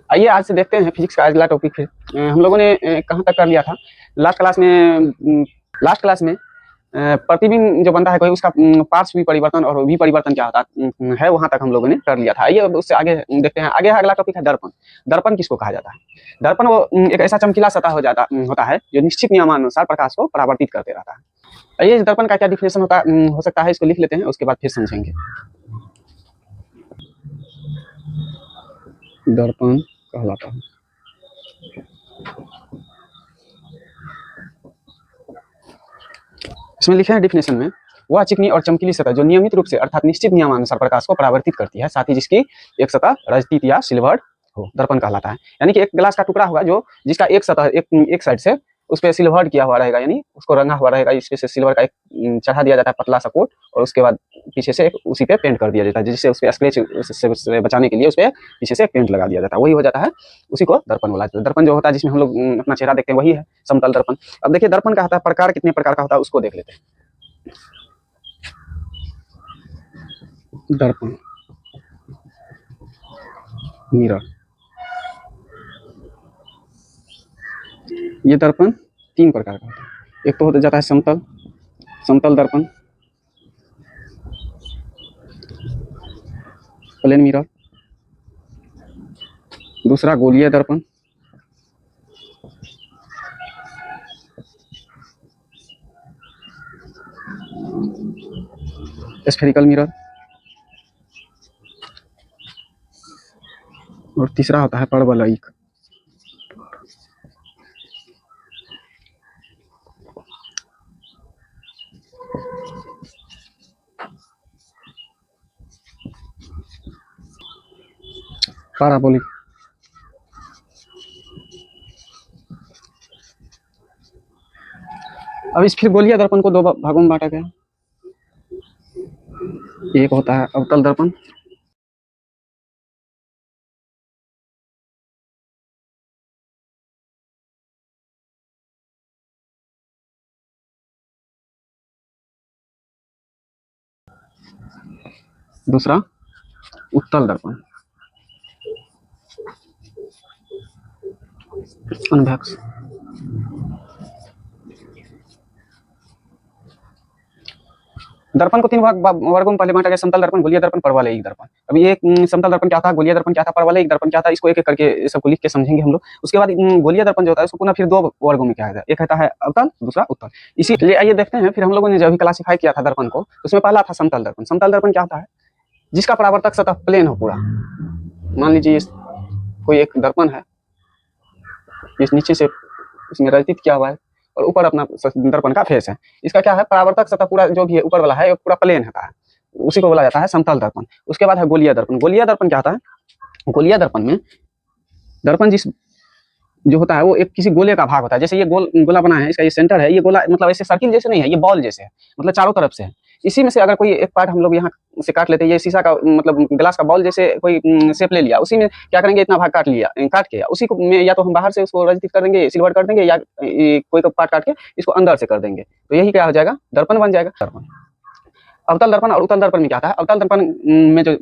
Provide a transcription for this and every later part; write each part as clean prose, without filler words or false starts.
आइए आज से देखते हैं फिजिक्स का अगला टॉपिक। फिर हम लोगों ने कहाँ तक कर लिया था लास्ट क्लास में प्रतिबिंब जो बनता है कोई उसका पार्श्व विपरिवर्तन और विपरिवर्तन क्या होता है वहां तक हम लोगों ने कर लिया था। आइए अब उससे आगे देखते हैं। आगे अगला टॉपिक है दर्पण। दर्पण किसको कहा जाता है? दर्पण वो एक ऐसा चमकीला सतह होता है जो निश्चित नियमानुसार प्रकाश को परावर्तित करते रहता है। आइए इस दर्पण का क्या डिफिनेशन हो सकता है, इसको लिख लेते हैं, उसके बाद फिर समझेंगे। दर्पण कहलाता है इसमें लिखे हैं डिफिनेशन में, वह चिकनी और चमकीली सतह जो नियमित रूप से अर्थात निश्चित नियमानुसार प्रकाश को परावर्तित करती है, साथ ही जिसकी एक सतह रजतीत या सिल्वर्ड हो, दर्पण कहलाता है। यानी कि एक ग्लास का टुकड़ा होगा जो जिसका एक सतह एक साइड से उस पर सिल्वर्ड किया हुआ रहेगा, यानी उसको रंगा हुआ रहेगा, इस पे से सिल्वर का एक चढ़ा दिया जाता है पतला सा कोट, और उसके बाद पीछे से उसी पे पेंट कर दिया जाता है, जिससे उस पे स्क्रैच से बचाने के लिए उस पे पीछे से पेंट लगा दिया जाता है, वही हो जाता है, उसी को दर्पण बोला जाता है। दर्पण जो होता है जिसमें हम लोग अपना चेहरा देखते हैं वही है समतल दर्पण। अब देखिए दर्पण का होता है प्रकार, कितने प्रकार का होता है उसको देख लेते हैं। दर्पण, मिरर, ये दर्पण 3 प्रकार का होता है। एक तो हो जाता है समतल दर्पण, प्लेन मिरर। दूसरा गोलीय दर्पण, स्फेरिकल मिरर, और तीसरा होता है परवलयिक। पैराबोलिक। अब इस फिर गोलीय दर्पण को 2 भागों में बांटा गया। एक होता है अवतल दर्पण, दूसरा उत्तल दर्पण, कन्वेक्स। दर्पण को 3 वर्गों में पहले बांटा गया, समतल दर्पण, गोलीय दर्पण, परवलयिक दर्पण। अभी ये समतल दर्पण क्या था, गोलीय दर्पण क्या था, परवलयिक दर्पण क्या था, इसको एक-एक करके सबको लिख के समझेंगे हम लोग। उसके बाद गोलीय दर्पण जो होता है उसको पुनः फिर 2 वर्गों में किया जाता है, एक होता है अवतल, दूसरा उत्तल। इसीलिए आइए देखते हैं फिर हम लोगों ने जो अभी क्लासिफाई किया था दर्पण को, उसमें पहला था समतल दर्पण। समतल दर्पण क्या होता है? जिसका परावर्तक सतह प्लेन हो पूरा। मान लीजिए कोई एक दर्पण है, इस नीचे से इसमें रचित किया हुआ है और ऊपर अपना दर्पण का फेस है। इसका क्या है, परावर्तक सतह पूरा जो भी है ऊपर वाला है पूरा प्लेन होता है, उसी को बोला जाता है समतल दर्पण। उसके बाद है गोलीय दर्पण। गोलीय दर्पण क्या होता है? गोलीय दर्पण में दर्पण जो होता है वो एक किसी गोले का भाग होता है। जैसे ये गोला बना है, इसका ये सेंटर है, ये गोला मतलब ऐसे सर्किल जैसे नहीं है, ये बॉल जैसे है, मतलब चारों तरफ से है। इसी में से अगर कोई एक पार्ट हम लोग यहाँ से काट लेते हैं, ये शीशा का मतलब ग्लास का बॉल जैसे कोई शेप ले लिया, उसी में क्या करेंगे, इतना भाग काट के उसी को में या तो हम बाहर से उसको रंजित कर देंगे, सिल्वर कर देंगे, या कोई पार्ट काट के इसको अंदर से कर देंगे, तो यही क्या हो जाएगा, दर्पण बन जाएगा। दर्पण अवतल दर्पण और उत्तल दर्पण में क्या था, अवतल दर्पण में जो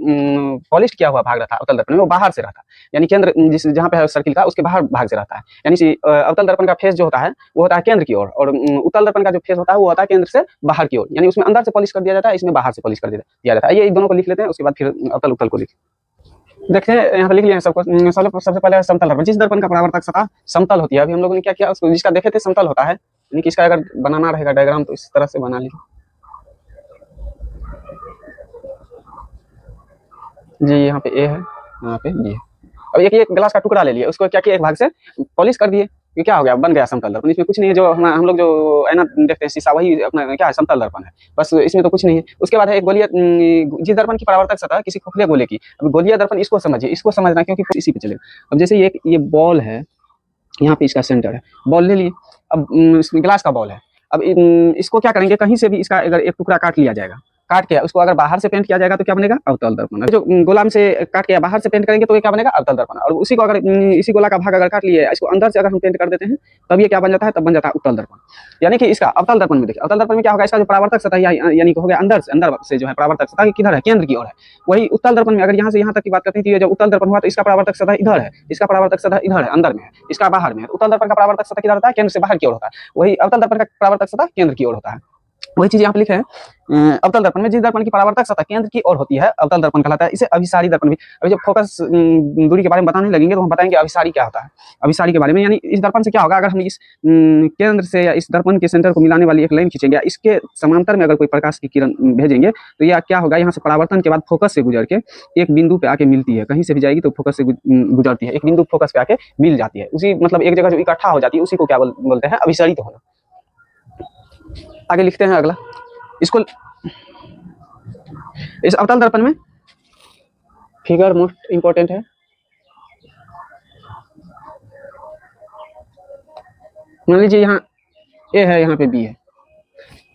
पॉलिश किया हुआ भाग रहता है अवतल दर्पण में, वो बाहर से रहता है, यानी केंद्र जहाँ पे है सर्किल का उसके बाहर भाग से रहता है। यानी अवतल दर्पण का फेस जो होता है वो होता है केंद्र की ओर, और उत्तल दर्पण का जो फेस होता है वो होता है केंद्र से बाहर की ओर, यानी उसमें अंदर से पॉलिश कर दिया जाता है, इसमें बाहर से पॉलिश कर दिया जाता है। ये दोनों को लिख लेते हैं, उसके बाद फिर अवतल उत्तल को लिख देखते हैं। यहाँ पे लिख लिया सबको। सबसे पहले समतल दर्पण, जिस दर्पण का परावर्तक सतह समतल होती है। अभी हम लोगों ने क्या किया, उसको जिसका देखे थे समतल होता है, यानी कि इसका अगर बनाना रहेगा डायग्राम तो इस तरह से बना लीजिए जी। यहाँ पे ए है, यहाँ पे बी है। अब एक ग्लास का टुकड़ा ले लिया, उसको क्या किया, एक भाग से पॉलिश कर दिए, ये क्या हो गया, बन गया समतल दर्पण। इसमें कुछ नहीं है, जो हम लोग जो आईना देखते हैं शीशा, वही अपना क्या है, समतल दर्पण है, बस इसमें तो कुछ नहीं है। उसके बाद है एक गोलीय, जिस दर्पण की परावर्तक सतह किसी खोखले गोले की। अब गोलीय दर्पण इसको समझिए, इसको समझना क्योंकि इसी पे चलेगा। अब जैसे ये बॉल है, यहाँ पे इसका सेंटर है, बॉल ले लिए, अब ग्लास का बॉल है। अब इसको क्या करेंगे, कहीं से भी इसका अगर एक टुकड़ा काट लिया जाएगा, काट के उसको अगर बाहर से पेंट किया जाएगा तो क्या बनेगा, अवतल दर्पण। जो गोला में से काट के बाहर से पेंट करेंगे तो ये क्या बनेगा, अवतल दर्पण। और उसी को अगर इसी गोला का भाग अगर काट लिए, इसको अंदर से अगर हम पेंट कर देते हैं तब ये क्या बन जाता है, तब बन जाता है उत्तल दर्पण। यानी कि इसका अवतल दर्पण में देखिए, अवतल दर्पण में क्या होगा, इसका जो परावर्तक सतह यानी कि हो गया अंदर से जो है परावर्तक सतह किधर है, केंद्र की ओर है। वही उत्तल दर्पण में अगर यहाँ से यहाँ तक की बात करते हैं तो ये जब उत्तल दर्पण हुआ तो इसका परावर्तक सतह इधर है, इसका परावर्तक सतह इधर है, अंदर में है, इसका बाहर में है। उत्तल दर्पण का परावर्तक सतह किधर होता है, केंद्र से बाहर की ओर होता है। वही अवतल दर्पण का परावर्तक सतह केंद्र की ओर होता है। वही चीज यहाँ पे लिखे हैं, अवतल दर्पण में जिस दर्पण की परावर्तक सतह केंद्र की ओर होती है अवतल दर्पण कहलाता है। इसे अभिसारी दर्पण भी। अभी जब फोकस दूरी के बारे में बताने लगेंगे तो हम बताएंगे अभिसारी क्या होता है, अभिसारी के बारे में। यानी इस दर्पण से क्या होगा, अगर हम इस केंद्र से या इस दर्पण के सेंटर को मिलाने वाली एक लाइन खींचेंगे, इसके समांतर में अगर कोई प्रकाश की किरण भेजेंगे तो यह क्या होगा, यहाँ से परावर्तन के बाद फोकस से गुजर के एक बिंदु पे आके मिलती है। कहीं से भी जाएगी तो फोकस से गुजरती है, एक बिंदु फोकस पे आके मिल जाती है। उसी मतलब एक जगह जो इकट्ठा हो जाती है उसी को क्या बोलते हैं, अभिसारित होना। आगे लिखते हैं अगला, इसको इस अवतल दर्पण में फिगर मोस्ट इंपॉर्टेंट है। मान लीजिए यहाँ ए है, यहाँ पे बी है,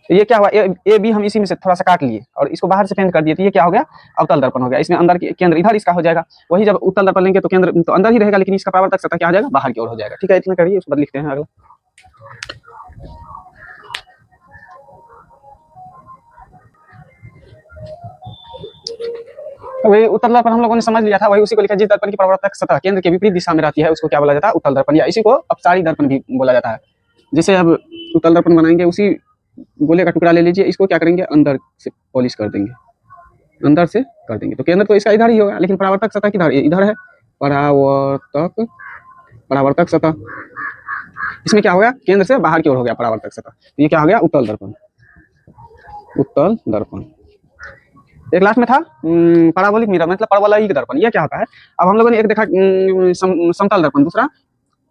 ये क्या हुआ, ए बी हम इसी में से थोड़ा सा काट लिए और इसको बाहर से पेंट कर दिए तो ये क्या हो गया, अवतल दर्पण हो गया। इसमें अंदर केंद्र इधर इसका हो जाएगा। वही जब उत्तल दर्पण लेंगे तो केंद्र तो अंदर ही रहेगा, लेकिन इसका परावर्तक सतह क्या हो जाएगा, बाहर की ओर हो जाएगा। ठीक है, इतना करिए, उसके बाद लिखते हैं अगला। वही उत्तल दर्पण हम लोगों ने समझ लिया था, वही उसी को लिखा, जिस दर्पण की परावर्तक सतह केंद्र के विपरीत दिशा में रहती है उसको क्या बोला जाता है, उत्तल दर्पण, या इसी को अपसारी दर्पण भी बोला जाता है। जैसे अब उत्तल दर्पण बनाएंगे, उसी गोले का टुकड़ा ले लीजिए, इसको क्या करेंगे, अंदर से पॉलिश कर देंगे, अंदर से कर देंगे तो केंद्र तो इसका इधर ही होगा, लेकिन परावर्तक सतह किधर, इधर है, परावर्तक सतह। इसमें क्या हो गया, केंद्र से बाहर की ओर हो गया परावर्तक सतह, तो ये क्या हो गया, उत्तल दर्पण, उत्तल दर्पण। एक लास्ट में था पैराबोलिक मिरर, मतलब परवलयिक दर्पण। ये क्या होता है, अब हम लोगों ने एक देखा समतल दर्पण, दूसरा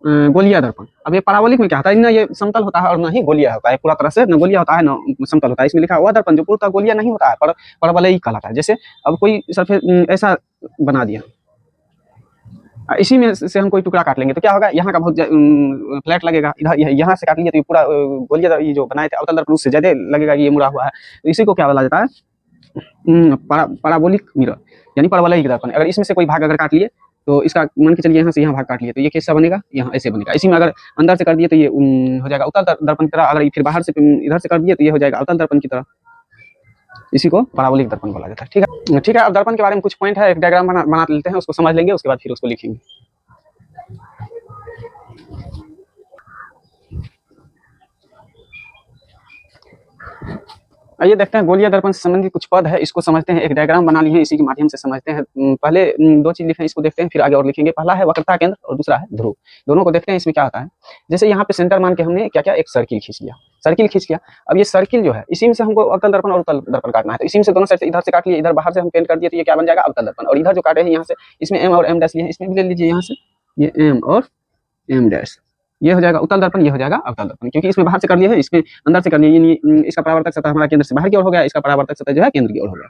गोलीय दर्पण। अब ये पैराबोलिक में क्या होता है, ना ये समतल होता है और ना ही गोलीय होता है, पूरा तरह से न गोलीय होता है न समतल होता है। इसमें लिखा हुआ दर्पण जो पूरा गोलीय नहीं होता है, पर परवलयिक कहलाता है। जैसे अब कोई सरफेस ऐसा बना दिया, इसी में से हम कोई टुकड़ा काट लेंगे तो क्या होगा, यहाँ का बहुत फ्लैट लगेगा, इधर यहाँ से काट लिए तो ये पूरा गोलीय ये जो बनाए थे अवतल दर्पण उससे ज्यादा लगेगा कि ये मुड़ा हुआ है। तो इसी को क्या बोला जाता है, पैराबोलिक मिरर यानी परवलयिक दर्पण। अगर इसमें से कोई भाग अगर काट लिए तो इसका मान के चलिए यहाँ से यहाँ भाग काट लिए तो ये कैसा बनेगा, यहाँ ऐसे बनेगा। इसी में अगर अंदर से कर दिए तो ये हो जाएगा उत्तल दर्पण की तरह, अगर फिर बाहर से इधर से कर दिए तो ये हो जाएगा अवतल दर्पण की तरह। इसी को पैराबोलिक दर्पण बोला जाता है। ठीक है, ठीक है। अब दर्पण के बारे में कुछ पॉइंट है, एक डायग्राम बना लेते हैं, उसको समझ लेंगे, उसके बाद फिर उसको लिखेंगे। आइए देखते हैं, गोलीय दर्पण से संबंधित कुछ पद है, इसको समझते हैं। एक डायग्राम बना लिए हैं, इसी के माध्यम से समझते हैं। पहले दो चीज लिखे हैं, इसको देखते हैं, फिर आगे और लिखेंगे। पहला है वक्रता केंद्र और दूसरा है ध्रुव। दोनों को देखते हैं इसमें क्या होता है। जैसे यहाँ पे सेंटर मान के हमने क्या क्या, एक सर्किल खींच लिया, सर्किल खींच लिया। अब ये सर्किल जो है, इसी में से हमको अवतल दर्पण और उत्तल दर्पण काटना है, तो इसी में से दोनों साइड से इधर से काट लिए, इधर बाहर से हम पेंट कर दिए तो ये क्या बन जाएगा, अवतल दर्पण। और इधर जो काटे हैं यहाँ से, इसमें एम और एम डैश लिए हैं, इसमें भी ले लीजिए यहाँ से, ये एम और एम डैश, ये हो जाएगा उत्तल दर्पण, ये हो जाएगा अवतल दर्पण। क्योंकि इसमें बाहर से कर लिए है, इसमें अंदर से कर लिए, इसका परावर्तक सतह हमारा केंद्र से बाहर की ओर हो गया, इसका परावर्तक सतह जो है केंद्र की ओर हो गया।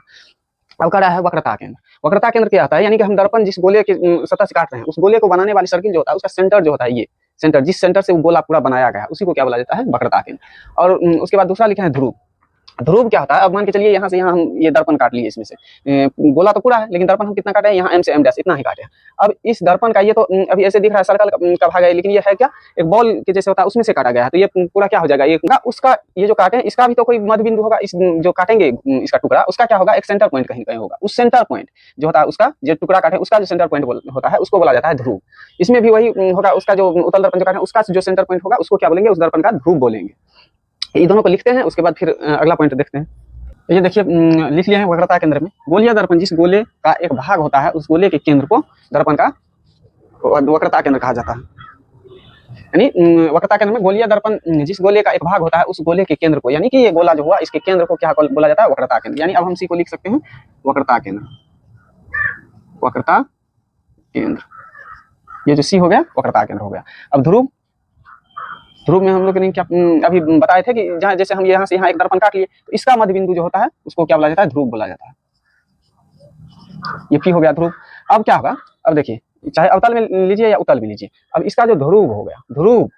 अब क्या है वक्रता केंद्र। वक्रता केंद्र क्या आता है, यानी कि हम दर्पण जिस गोले की सतह से काट रहे हैं, उस गोले को बनाने वाली सर्किल जो होता है, उसका सेंटर जो होता है, ये सेंटर, जिस सेंटर से वो गोला पूरा बनाया गया है, उसी को क्या बोला जाता है, वक्रता केंद्र। और उसके बाद दूसरा लिखा है ध्रुव। ध्रुव क्या होता है, अब मान के चलिए यहाँ से यहाँ हम ये दर्पण काट लिए, इसमें से गोला तो पूरा है, लेकिन दर्पण हम कितना काटे हैं, यहाँ एम से एम डैश इतना ही काटे हैं। अब इस दर्पण का ये तो अभी ऐसे दिख रहा है सर्कल का भाग है, लेकिन ये है क्या, एक बॉल के जैसे होता है, उसमें से काटा गया है। तो ये पूरा क्या हो जाएगा, ये उसका ये जो काटे इसका भी तो कोई मध्य बिंदु होगा, इस जो काटेंगे इसका टुकड़ा, उसका क्या होगा, एक सेंटर पॉइंट कहीं कहीं होगा। उस सेंटर पॉइंट जो होता है, उसका जो टुकड़ा काटे उसका जो सेंटर पॉइंट होता है, उसको बोला जाता है ध्रुव। इसमें भी वही होगा, उसका जो उत्तल दर्पण जो काटे उसका जो सेंटर पॉइंट होगा, उसको क्या बोलेंगे, उस दर्पण का ध्रुव बोलेंगे। ये दोनों को लिखते हैं, उसके बाद फिर अगला पॉइंट देखते हैं। ये देखिए लिख लिया है वक्रता केंद्र में गोलीय दर्पण, जिस गोले का एक भाग होता है, उस गोले के केंद्र को दर्पण का वक्रता केंद्र कहा जाता है। यानी वक्रता केंद्र में गोलीय दर्पण जिस गोले का एक भाग होता है, उस गोले के केंद्र को, यानी कि ये गोला जो हुआ, इसके केंद्र को क्या बोला जाता है, वक्रता केंद्र। यानी अब हम इसी को लिख सकते हैं वक्रता केंद्र, वक्रता केंद्र। ये जो सी हो गया वक्रता केंद्र हो गया। अब ध्रुव, ध्रुव में हम लोग ने क्या अभी बताए थे कि जहाँ जैसे हम यहाँ से यहाँ एक दर्पण काट लिए, तो इसका मध्य बिंदु जो होता है उसको क्या बोला जाता है, ध्रुव बोला जाता है। ये पी हो गया ध्रुव। अब क्या होगा, अब देखिए, चाहे अवतल में लीजिए या उत्तल में लीजिए, अब इसका जो ध्रुव हो गया, ध्रुव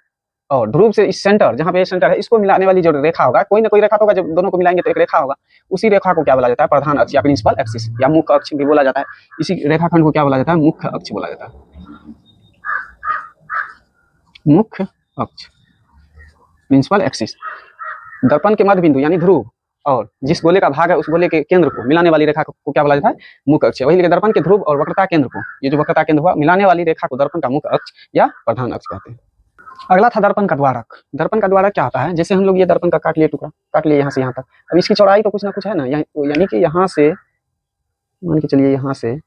और ध्रुव से इस सेंटर, जहाँ पे सेंटर है, इसको मिलाने वाली जो रेखा होगा, कोई ना कोई रेखा तो होगा, जब दोनों को मिलाएंगे तो एक रेखा होगा। उसी रेखा को क्या बोला जाता है? प्रधान अक्ष या प्रिंसिपल एक्सिस या मुख्य अक्ष भी बोला जाता है। इसी रेखाखंड को क्या बोला जाता है? मुख्य अक्ष बोला जाता है। मुख्य अक्ष, प्रिंसिपल एक्सिस। दर्पण के मध्य बिंदु यानी ध्रुव और जिस गोले का भाग है उस गोले के केंद्र को मिलाने वाली रेखा को क्या बोला जाता है? मुख्य अक्ष। वही लेके दर्पण के ध्रुव और वक्रता केंद्र को, ये जो वक्रता केंद्र हुआ, मिलाने वाली रेखा को दर्पण का मुख्य अक्ष या प्रधान अक्ष कहते हैं। अगला था दर्पण का द्वारक। दर्पण का द्वारक क्या होता है? जैसे हम लोग ये दर्पण का काट लिए टुकड़ा, काट लिए यहाँ से यहाँ तक। अब इसकी चौड़ाई तो कुछ ना कुछ है ना, यानी कि यहाँ से मान के चलिए, यहाँ से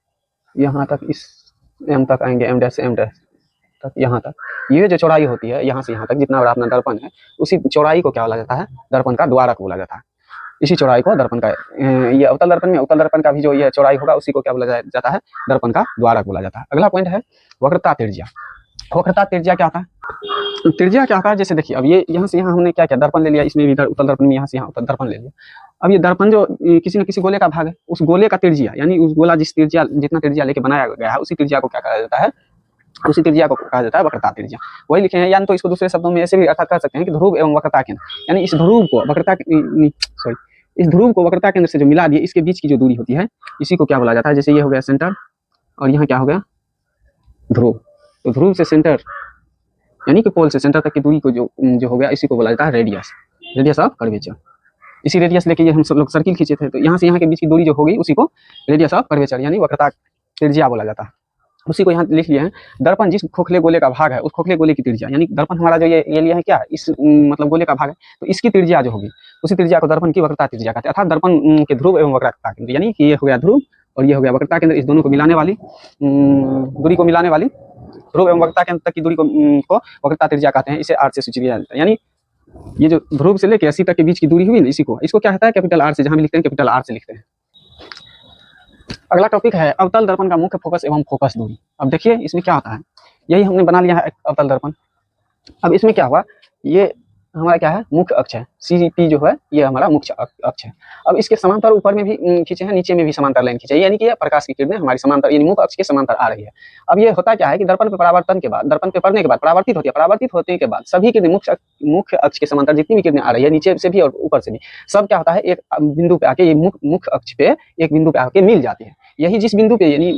यहाँ तक, इस एम तक आएंगे, एम डैश से एम डैश तक, यहाँ तक। ये जो चौड़ाई होती है यहाँ से यहाँ तक, जितना बड़ा अपना दर्पण है, उसी चौड़ाई को क्या बोला जाता है? दर्पण का द्वारक बोला जाता है। इसी चौड़ाई को दर्पण का, ये अवतल दर्पण में अवतल दर्पण का भी जो ये चौड़ाई होगा उसी को क्या बोला जाता है? दर्पण का द्वारक बोला जाता है। अगला पॉइंट है वक्रता त्रिज्या। वक्रता त्रिज्या क्या होता है? त्रिज्या क्या होता है? जैसे देखिए, अब ये यहाँ से यहाँ हमने क्या किया? दर्पण ले लिया, इसमें भी उत्तल दर्पण में यहाँ से यहाँ उत्तल दर्पण ले लिया। अब ये दर्पण जो किसी न किसी गोले का भाग है, उस गोले का त्रिज्या, यानी उस गोला जिस त्रिज्या, जितना त्रिज्या लेके बनाया गया है, उसी त्रिज्या को क्या कहा जाता है? उसी त्रिज्या को कहा जाता है वक्रता त्रिज्या। वही लिखे हैं, यानी तो इसको दूसरे शब्दों में ऐसे भी अर्थ कर सकते हैं कि ध्रुव एवं वक्रता केंद्र, यानी इस ध्रुव को वक्रता, सॉरी, इस ध्रुव को वक्रता केंद्र से जो मिला दिए, इसके बीच की जो दूरी होती है, इसी को क्या बोला जाता है? जैसे ये हो गया सेंटर और यहाँ क्या हो गया? ध्रुव। तो ध्रुव से सेंटर यानी कि पोल से सेंटर तक की दूरी को जो हो गया, इसी को बोला जाता है रेडियस, रेडियस ऑफ कर्वेचर। इसी रेडियस लेके ये हम सब लोग सर्किल खींचे थे, तो यहाँ से यहाँ के बीच की दूरी जो होगी उसी को रेडियस ऑफ कर्वेचर यानी वक्रता त्रिज्या बोला जाता है। उसी को यहाँ लिख लिए हैं। दर्पण जिस खोखले गोले का भाग है, उस खोखले गोले की त्रिज्या, यानी दर्पण हमारा जो ये लिया है क्या, इस मतलब गोले का भाग है, तो इसकी त्रिज्या जो होगी, उसी त्रिज्या को दर्पण की वक्रता त्रिज्या कहते हैं। अर्थात दर्पण के ध्रुव एवं वक्रता केंद्र, यानी कि ये हो गया ध्रुव और ये हो गया वक्रता केंद्र, इस दोनों को मिलाने वाली, दूरी को मिलाने वाली, ध्रुव एवं वक्रता केंद्र तक की दूरी को वक्रता त्रिज्या कहते हैं। इसे आर से सूचित किया जाता है। यानी ये जो ध्रुव से लेकर अस्सी तक के बीच की दूरी हुई ना, इसको क्या कहता है? कैपिटल आर से, जहां भी लिखते हैं कैपिटल आर से लिखते हैं। अगला टॉपिक है अवतल दर्पण का मुख्य फोकस एवं फोकस दूरी। अब देखिए इसमें क्या होता है, यही हमने बना लिया है अवतल दर्पण। अब इसमें क्या हुआ, ये हमारा क्या है? मुख्य अक्ष है। CP जो है ये हमारा मुख्य अक्ष है। अब इसके समांतर ऊपर में भी खींचे हैं, नीचे में भी समांतर लाइन खींचे, यानी कि ये प्रकाश की किरणें हमारी समांतर, यानी मुख्य अक्ष के समांतर आ रही है। अब ये होता क्या है कि दर्पण पे परावर्तन के बाद, दर्पण पे पड़ने के बाद परावर्तित होती है, परावर्तित होने के बाद सभी किरणें मुख्य अक्ष के समांतर जितनी भी किरणें आ रही है, नीचे से भी और ऊपर से भी, सब क्या होता है? एक बिंदु पे आके, ये मुख्य अक्ष पे एक बिंदु पे आके मिल जाती है। यही जिस बिंदु पे, यानी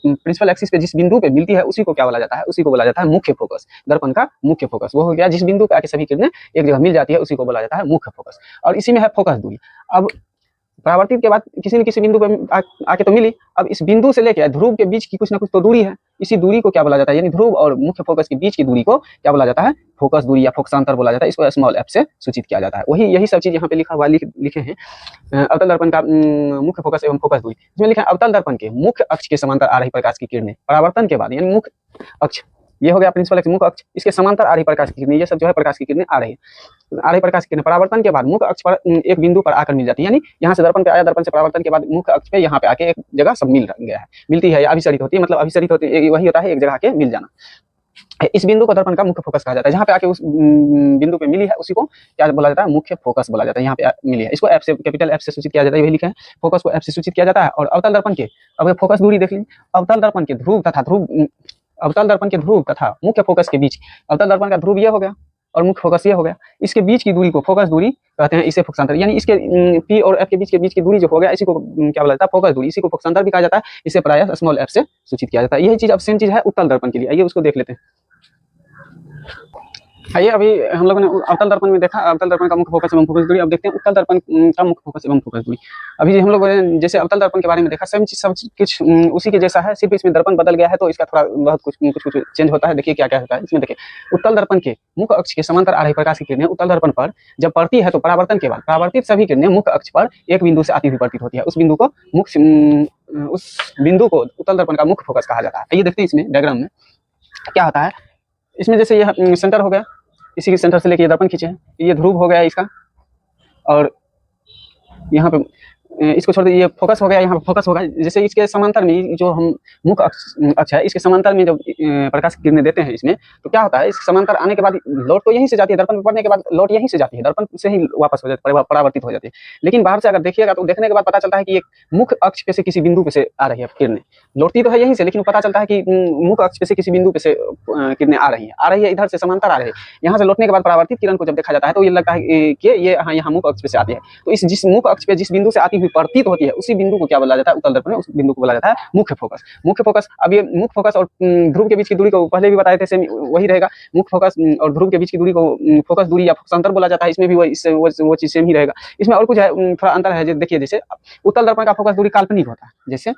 प्रिंसिपल एक्सिस पे जिस बिंदु पे मिलती है, उसी को क्या बोला जाता है? उसी को बोला जाता है मुख्य फोकस। दर्पण का मुख्य फोकस वो हो गया जिस बिंदु पे आके सभी किरणें एक जगह मिल जाती है, उसी को बोला जाता है मुख्य फोकस। और इसी में है फोकस दूरी। अब परावर्तित के बाद किसी न किसी बिंदु पे आके तो मिली, अब इस बिंदु से लेकर ध्रुव के बीच की कुछ ना कुछ तो दूरी है, इसी दूरी को क्या बोला जाता है? यानी ध्रुव और मुख्य फोकस के बीच की दूरी को क्या बोला जाता है? फोकस दूरी या फोकसांतर बोला जाता है। इसको स्मॉल f से सूचित किया जाता है। यही सब चीज यहाँ पे लिखा हुआ लिखे हैं। अवतल दर्पण का मुख्य फोकस एवं फोकस दूरी, इसमें लिखा है अवतल दर्पण के मुख्य अक्ष के समांतर आ रही प्रकाश की किरणें परावर्तन के बाद, यानी मुख्य अक्ष ये हो गया प्रिंसिपल एक्सिस, मुख्य अक्ष, इसके समांतर आ रही प्रकाश की किरणें, ये सब जो है प्रकाश की किरणें आ रही है, प्रकाश की किरणें परावर्तन के बाद मुख्य अक्ष पर एक बिंदु पर आकर मिल जाती है। यानी यहाँ से दर्पण पे आया, दर्पण से परावर्तन के बाद मुख्य अक्ष पे यहाँ पे आके एक जगह सब मिल गया है, मिलती है या अभिसरित होती है, मतलब अभिसरित होती है, वही होता है एक जगह आके मिल जाना। इस बिंदु को दर्पण का मुख्य फोकस कहा जाता है। जहाँ पे आके उस बिंदु पे मिली है उसी को क्या बोला जाता है? मुख्य फोकस बोला जाता है। यहाँ पे मिली है, इसको एफ से, कैपिटल एफ से सूचित किया जाता है। वही लिखा है, फोकस को एफ से सूचित किया जाता है। और अवतल दर्पण के, अब फोकस दूरी देख लीजिए, अवतल दर्पण के ध्रुव तथा अवतल दर्पण के ध्रुव तथा मुख्य फोकस के बीच, अवतल दर्पण का ध्रुव ये हो गया और मुख्य फोकस ये हो गया, इसके बीच की दूरी को फोकस दूरी कहते हैं। इसे फोकसांतर, यानी इसके P और F के बीच की दूरी जो हो गया, इसी को क्या बोला जाता है? फोकस दूरी। इसी को फोकसांतर भी कहा जाता है। इसे प्रायः स्मॉल f से सूचित किया जाता है। यही चीज अब सेम चीज है उत्तल दर्पण के लिए। आइए उसको देख लेते हैं। आइए, अभी हम लोगों ने अवतल दर्पण में देखा अवतल दर्पण का मुख्य फोकस एवं फोकस दूरी। अब देखते हैं उत्तल दर्पण का मुख्य फोकस एवं फोकस दूरी। अभी हम लोगों ने जैसे अवतल दर्पण के बारे में देखा, सेम चीज सब कुछ उसी के जैसा है, सिर्फ इसमें दर्पण बदल गया है, तो इसका थोड़ा बहुत कुछ चेंज होता है। देखिए क्या क्या होता है इसमें। देखिए, उत्तल दर्पण के मुख्य अक्ष के समांतर आ रही प्रकाश की किरणें उत्तल दर्पण पर जब पड़ती है, तो परावर्तन के बाद परावर्तित सभी किरणें मुख्य अक्ष पर एक बिंदु से आती हुई पड़ती होती है। उस बिंदु को उत्तल दर्पण का मुख्य फोकस कहा जाता है। ये देखते हैं इसमें डायग्राम में क्या होता है। इसमें जैसे ये सेंटर हो गया, इसी के सेंटर से लेके ये दर्पण खींचे हैं, ये ध्रुव हो गया इसका, और यहाँ पे इसको छोड़ दीजिए, ये फोकस हो गया, यहाँ फोकस होगा। जैसे इसके समांतर में जो हम मुख्य अक्ष है, इसके समांतर में जब प्रकाश की किरणें देते हैं इसमें, तो क्या होता है, इसके समांतर आने के बाद लौट तो यहीं से जाती है, दर्पण में पड़ने के बाद लौट यहीं से जाती है, दर्पण से ही वापस हो जाती है, परावर्तित हो जाती है। लेकिन बाहर से अगर देखिएगा तो देखने के बाद पता चलता है कि एक मुख्य अक्ष पे से किसी बिंदु पे से आ रही है किरणें, लौटती तो है यहीं से, लेकिन पता चलता है कि मुख्य अक्ष पे से किसी बिंदु पे से किरणें आ रही है, इधर से समांतर आ रही है। यहाँ से लौटने के बाद परावर्तित किरण को जब देखा जाता है तो ये लगता है कि ये हाँ यहाँ मुख्य अक्ष पे से आती है। तो इस जिस मुख्य अक्ष पे जिस बिंदु से आती हुई प्रतीत होती है, उसी बिंदु को क्या बोला जाता है, उत्तल दर्पण में उस बिंदु को बोला जाता है मुख्य फोकस। मुख्य फोकस, अब ये मुख्य फोकस और ध्रुव के बीच की दूरी को पहले भी बताए थे, सेम वही रहेगा। मुख्य फोकस और ध्रुव के बीच की दूरी को फोकस दूरी या फोकसांतर बोला जाता है। इसमें भी वो चीज सेम ही रहेगा। इसमें और कुछ है, थोड़ा अंतर है। देखिए, जैसे उत्तल दर्पण का फोकस दूरी काल्पनिक होता है, जैसे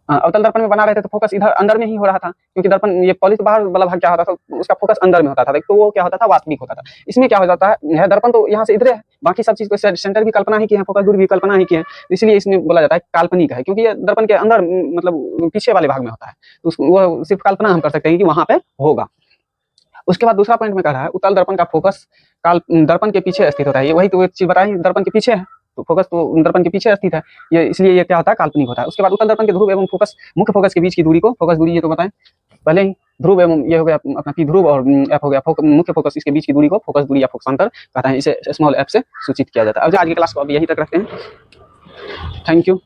अवतल दर्पण में बना रहे थे तो फोकस इधर अंदर में ही हो रहा था, क्योंकि दर्पण ये पॉलिश बाहर वाला भाग क्या होता था, उसका फोकस अंदर में होता था, तो वो क्या होता था, वास्तविक होता था। इसमें क्या हो जाता है, दर्पण तो यहाँ से इधर है, बाकी सब चीज को सेंटर भी कल्पना ही की है, फोकस दूरी भी कल्पना ही की है, इसलिए इसमें बोला जाता है काल्पनिक है, क्योंकि ये दर्पण के अंदर मतलब पीछे वाले भाग में होता है, तो वो सिर्फ कल्पना हम कर सकते हैं कि वहां पे होगा। उसके बाद दूसरा पॉइंट में कह रहा है, उत्तल दर्पण का फोकस दर्पण के पीछे स्थित होता है। ये वही तो एक चीज बताई, दर्पण के पीछे है, तो फोकस तो दर्पण के पीछे स्थित है, ये इसलिए ये क्या होता है, काल्पनिक होता है। उसके बाद उत्तल दर्पण के ध्रुव एवं फोकस, मुख्य फोकस के बीच की दूरी को फोकस दूरी ये तो बताएं पहले ही। ध्रुव एवं ये हो गया अपना पी ध्रुव और एफ हो गया मुख्य फोकस, इसके बीच की दूरी को फोकस दूरी या फोकसांतर कहता है। इसे स्मॉल एफ से सूचित किया जाता है। अब आज की क्लास को अब यहीं तक रखते हैं। Thank you.